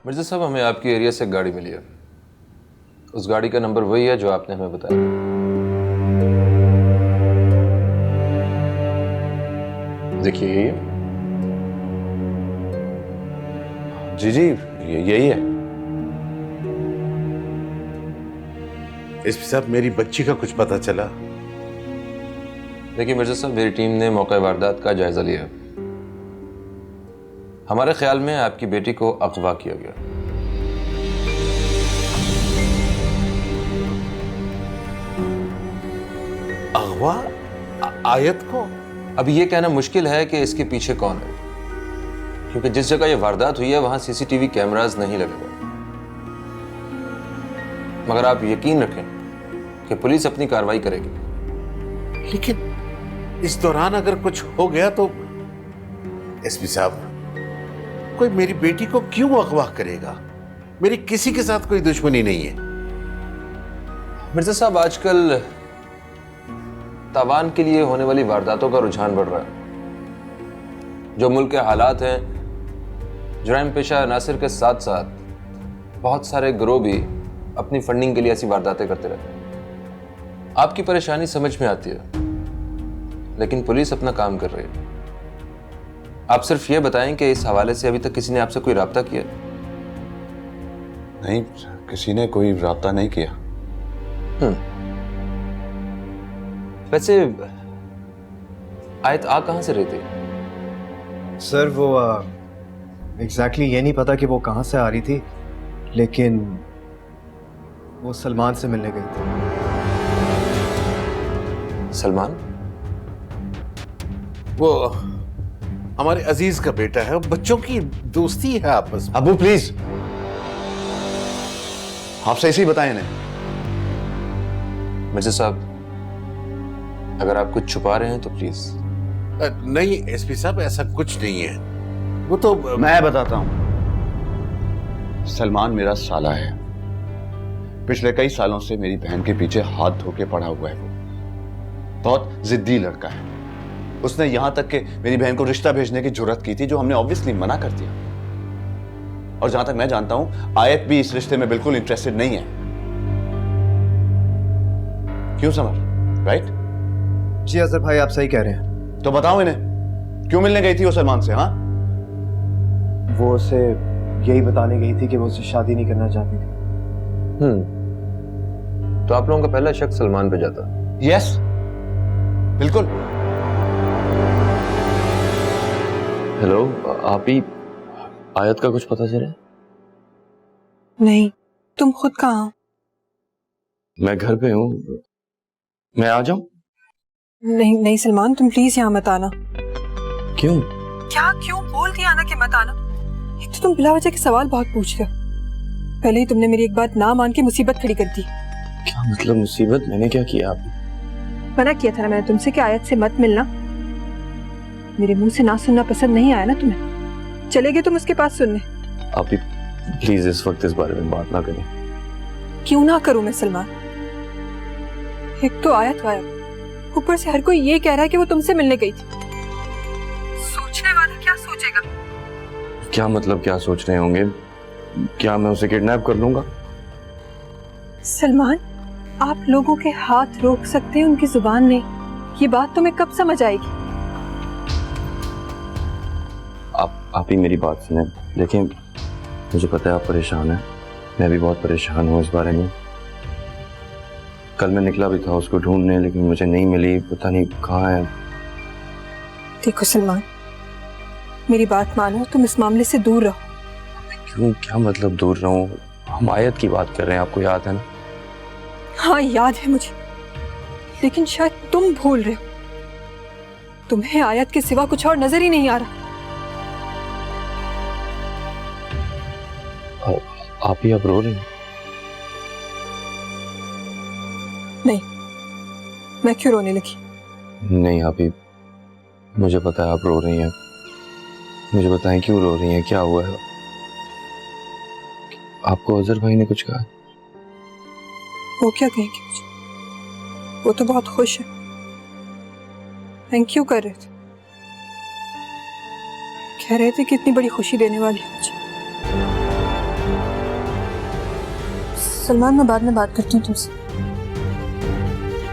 मिर्जा साहब, हमें आपके एरिया से एक गाड़ी मिली है। उस गाड़ी का नंबर वही है जो आपने हमें बताया। देखिए यही है। जी जी, यही है। एसपी साहब, मेरी बच्ची का कुछ पता चला? देखिए मिर्जा साहब, मेरी टीम ने मौका वारदात का जायजा लिया। हमारे ख्याल में आपकी बेटी को अगवा किया गया। अगवा? आयत को? अब ये कहना मुश्किल है कि इसके पीछे कौन है, क्योंकि जिस जगह ये वारदात हुई है वहां सीसीटीवी कैमरास नहीं लगे हुए। मगर आप यकीन रखें कि पुलिस अपनी कार्रवाई करेगी। लेकिन इस दौरान अगर कुछ हो गया तो एसपी साहब, कोई मेरी बेटी को क्यों अगवा करेगा? मेरी किसी के साथ कोई दुश्मनी नहीं है। मिर्जा साहब, आजकल तावान के लिए होने वाली वारदातों का रुझान बढ़ रहा है। जो मुल्क के हालात हैं, जुराइम पेशा अनासिर के साथ साथ बहुत सारे गिरोह भी अपनी फंडिंग के लिए ऐसी वारदातें करते रहते हैं। आपकी परेशानी समझ में आती है, लेकिन पुलिस अपना काम कर रही है। आप सिर्फ ये बताएं कि इस हवाले से अभी तक किसी ने आपसे कोई राब्ता किया? नहीं, किसी ने कोई राब्ता नहीं किया। वैसे आयत आ कहां से रही थी? सर वो एग्जैक्टली ये नहीं पता कि वो कहाँ से आ रही थी, लेकिन वो सलमान से मिलने गई थी। सलमान? वो हमारे अजीज का बेटा है, बच्चों की दोस्ती है आपस में। अबू प्लीज, आप सही सही बताएं इन्हें। मिर्जा साहब, अगर आप कुछ छुपा रहे हैं तो प्लीज। नहीं एसपी साहब, ऐसा कुछ नहीं है। वो तो मैं बताता हूं। सलमान मेरा साला है। पिछले कई सालों से मेरी बहन के पीछे हाथ धो के पड़ा हुआ है। वो बहुत जिद्दी लड़का है। उसने यहां तक कि मेरी बहन को रिश्ता भेजने की जुर्रत की थी, जो हमने ऑब्वियसली मना कर दिया। और जहां तक मैं जानता हूं, आयत भी इस रिश्ते में बिल्कुल इंटरेस्टेड नहीं है। क्यों समर? राइट? जी अजहर भाई, आप सही कह रहे हैं। तो बताओ इन्हें, क्यों मिलने गई थी वो सलमान से? हाँ, वो उसे यही बताने गई थी कि वो उससे शादी नहीं करना चाहती थी। तो आप लोगों का पहला शक सलमान पे जाता? यस, बिल्कुल। हेलो, आप ही आयत का कुछ पता चला? नहीं, तुम खुद कहाँ हो? मैं घर पे हूँ, मैं आ जाऊं? नहीं नहीं सलमान, तुम प्लीज यहाँ मत आना। क्यों? क्या क्यों? बोल दिया ना कि मत आना। एक तो तुम बिला वजह के सवाल बहुत पूछ रहे हो। पहले ही तुमने मेरी एक बात ना मान के मुसीबत खड़ी कर दी। क्या मतलब मुसीबत? मैंने क्या किया? आप मना किया था ना मैंने तुमसे कि आयत से मत मिलना। मेरे मुंह से ना सुनना पसंद नहीं आया ना तुम्हें? चले गए तुम उसके पास सुनने। आप ही प्लीज इस वक्त इस बारे में बात ना करें। क्यों ना करूं मैं सलमान? एक तो आयत गायब, ऊपर से हर कोई ये कह रहा है कि वो तुमसे मिलने गई थी। सोचने वाला क्या सोचेगा? क्या मतलब क्या सोच रहे होंगे? क्या मैं उसे किडनैप कर लूंगा? सलमान, आप लोगों के हाथ रोक सकते हैं, उनकी जुबान नहीं। ये बात तुम्हें कब समझ आएगी? आप ही मेरी बात सुने। देखिए, मुझे पता है आप परेशान हैं, मैं भी बहुत परेशान हूँ इस बारे में। कल मैं निकला भी था उसको ढूंढने, लेकिन मुझे नहीं मिली, पता नहीं कहाँ है। देखो सलमान, मेरी बात मानो, तुम इस मामले से दूर रहो। क्यों? क्या मतलब दूर रहूं? हम आयत की बात कर रहे हैं, आपको याद है ना? हाँ याद है मुझे, लेकिन शायद तुम भूल रहे हो। तुम्हें आयत के सिवा कुछ और नजर ही नहीं आ रहा। आप ही अब रो रही हैं? नहीं, मैं क्यों रोने लगी? नहीं आप ही, मुझे पता है आप रो रही हैं। मुझे बताएं क्यों रो रही हैं, क्या हुआ है? आपको अजहर भाई ने कुछ कहा? वो क्या कहेंगे मुझे? वो तो बहुत खुश है। थैंक यू कर रहे थे, कह रहे थे कि इतनी बड़ी खुशी देने वाली है मुझे। सलमान, मैं बाद में बात करती हूँ तुमसे।